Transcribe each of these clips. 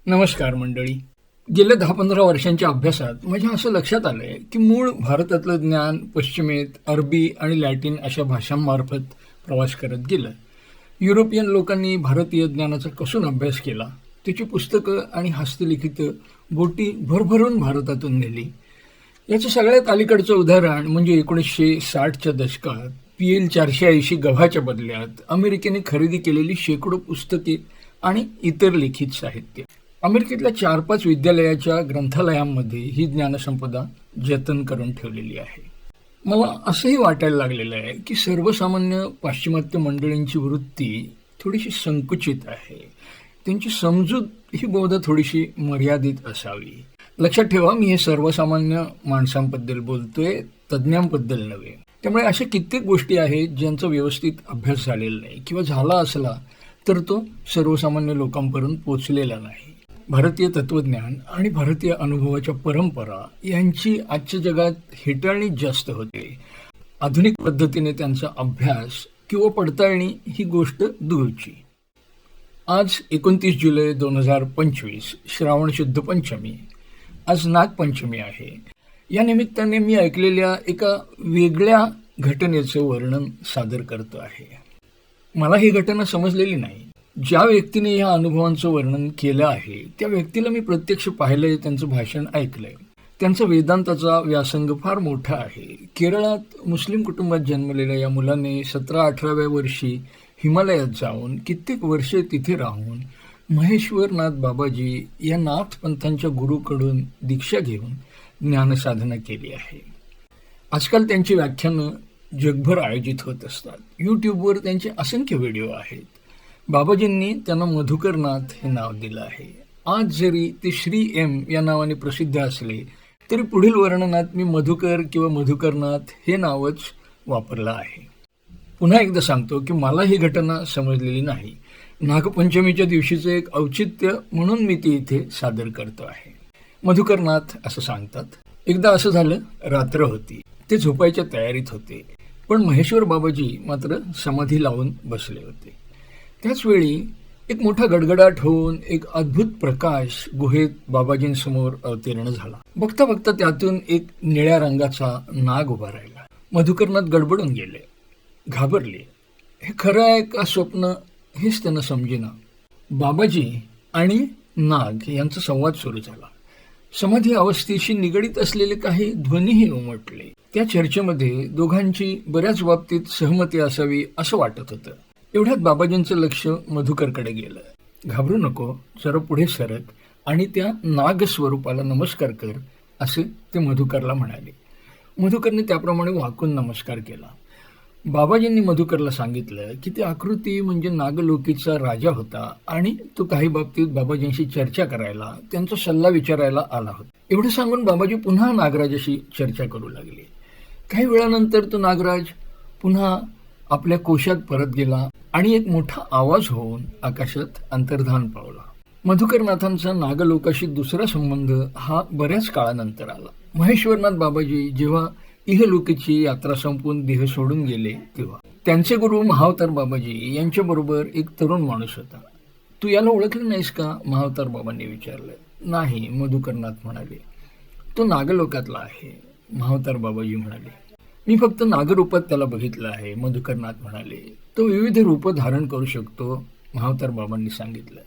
नमस्कार मंडळी. गेल्या 10-15 वर्षांच्या अभ्यासात माझ्या असं लक्षात आलं आहे की मूळ भारतातलं ज्ञान पश्चिमेत अरबी आणि लॅटिन अशा भाषांमार्फत प्रवास करत गेलं. युरोपियन लोकांनी भारतीय ज्ञानाचा कसून अभ्यास केला, त्याची पुस्तकं आणि हस्तलिखितं बोटी भरभरून भारतातून नेली. याचं सगळ्यात अलीकडचं उदाहरण म्हणजे 1960च्या दशकात PL 480 गव्हाच्या बदल्यात अमेरिकेने खरेदी केलेली शेकडो पुस्तके आणि इतर लिखित साहित्य. अमेरिकेतल्या 4-5 विद्यालयाच्या ग्रंथालयांमध्ये ही ज्ञानसंपदा जतन करून ठेवलेली आहे. मला असंही वाटायला लागलेलं आहे की सर्वसामान्य पाश्चिमात्य मंडळींची वृत्ती थोडीशी संकुचित आहे. त्यांची समजूत ही बहुधा थोडीशी मर्यादित असावी. लक्षात ठेवा, मी हे सर्वसामान्य माणसांबद्दल बोलतोय, तज्ज्ञांबद्दल नव्हे. त्यामुळे अशा कित्येक गोष्टी आहेत ज्यांचा व्यवस्थित अभ्यास झालेला नाही किंवा झाला असला तर तो सर्वसामान्य लोकांपर्यंत पोचलेला नाही. भारतीय तत्त्वज्ञान आणि भारतीय अनुभवाच्या परंपरा यांची आजच्या जगात हेटाळणी जास्त होते. आधुनिक पद्धतीने त्यांचा अभ्यास किंवा पडताळणी ही गोष्ट दूरची. आज 29 जुलै 2025 श्रावण शुद्ध पंचमी. आज नागपंचमी आहे. या निमित्ताने मी ऐकलेल्या एका वेगळ्या घटनेचं वर्णन सादर करतो आहे. मला ही घटना समजलेली नाही. ज्या व्यक्तीने या अनुभवांचं वर्णन केलं आहे त्या व्यक्तीला मी प्रत्यक्ष पाहिलंय, त्यांचं भाषण ऐकलंय. त्यांचा वेदांताचा व्यासंग फार मोठा आहे. केरळात मुस्लिम कुटुंबात जन्मलेल्या या मुलाने 17-18व्या वर्षी हिमालयात जाऊन कित्येक वर्षे तिथे राहून महेश्वरनाथ बाबाजी या नाथपंथांच्या गुरूकडून दीक्षा घेऊन ज्ञानसाधना केली आहे. आजकाल त्यांची व्याख्यानं जगभर आयोजित होत असतात. यूट्यूबवर त्यांचे असंख्य व्हिडिओ आहेत. बाबाजींनी त्यांना मधुकरनाथ हे नाव दिलं आहे. आज जरी ते श्री एम या नावाने प्रसिद्ध असले तरी पुढील वर्णनात मी मधुकर किंवा मधुकरनाथ हे नावच वापरलं आहे. पुन्हा एकदा सांगतो की मला ही घटना समजलेली नाही. नागपंचमीच्या दिवशीचं एक औचित्य म्हणून मी ती इथे सादर करतो आहे. मधुकरनाथ असं सांगतात, एकदा असं झालं, रात्र होती. ते झोपायच्या तयारीत होते, पण महेश्वर बाबाजी मात्र समाधी लावून बसले होते. त्याचवेळी एक मोठा गडगडाट होऊन एक अद्भुत प्रकाश गुहेत बाबाजींसमोर अवतीर्ण झाला. बघता बघता त्यातून एक निळ्या रंगाचा नाग उभा राहिला. मधुकरनाथ गडबडून गेले, घाबरले. हे खरं आहे का स्वप्न हेच त्यांना समजेना. बाबाजी आणि नाग यांचा संवाद सुरू झाला. समाधी अवस्थेशी निगडीत असलेले काही ध्वनीही उमटले. त्या चर्चेमध्ये दोघांची बऱ्याच बाबतीत सहमती असावी असं वाटत होतं. एवढ्यात बाबाजींचं लक्ष मधुकरकडे गेलं. घाबरू नको, जरा पुढे सरक आणि त्या नाग स्वरूपाला नमस्कार कर, असे ते मधुकरला म्हणाले. मधुकरने त्याप्रमाणे वाकून नमस्कार केला. बाबाजींनी मधुकरला सांगितलं की ती आकृती म्हणजे नागलोकीचा राजा होता आणि तो काही बाबतीत बाबाजींशी चर्चा करायला, त्यांचा सल्ला विचारायला आला होता. एवढं सांगून बाबाजी पुन्हा नागराजाशी चर्चा करू लागले. काही वेळानंतर तो नागराज पुन्हा आपल्या कोशात परत गेला आणि एक मोठा आवाज होऊन आकाशात अंतर्धान पावला. मधुकरनाथांचा नागलोकाशी दुसरा संबंध हा बऱ्याच काळानंतर आला. महेश्वरनाथ बाबाजी जेव्हा इहलोकीची यात्रा संपून देह सोडून गेले तेव्हा त्यांचे गुरु महावतार बाबाजी यांच्याबरोबर एक तरुण माणूस होता. तू याला ओळखलं नाहीस का, महावतार बाबांनी विचारलं. नाही, मधुकरनाथ म्हणाले. तो नागलोकातला आहे, महावतार बाबाजी म्हणाले. मी फक्त नागरूपात त्याला बघितलं आहे, मधुकरनाथ म्हणाले. तो विविध रूप धारण करू शकतो, महावतार बाबांनी सांगितलं.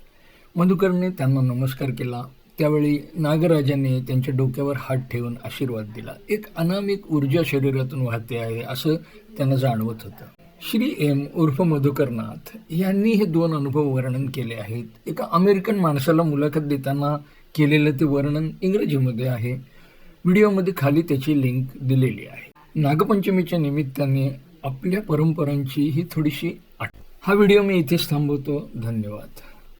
मधुकरने त्यांना नमस्कार केला. त्यावेळी नागराजाने त्यांच्या डोक्यावर हात ठेवून आशीर्वाद दिला. एक अनामिक ऊर्जा शरीरातून वाहते आहे असं त्यांना जाणवत होतं. श्री एम उर्फ मधुकरनाथ यांनी हे 2 अनुभव वर्णन केले आहेत. एका अमेरिकन माणसाला मुलाखत देताना केलेलं ते वर्णन इंग्रजीमध्ये आहे. व्हिडिओमध्ये खाली त्याची लिंक दिलेली आहे. नागपंचमीच्या निमित्ताने आपल्या परंपरांची ही थोडीशी हा व्हिडिओ मी इथेच थांबवतो. धन्यवाद.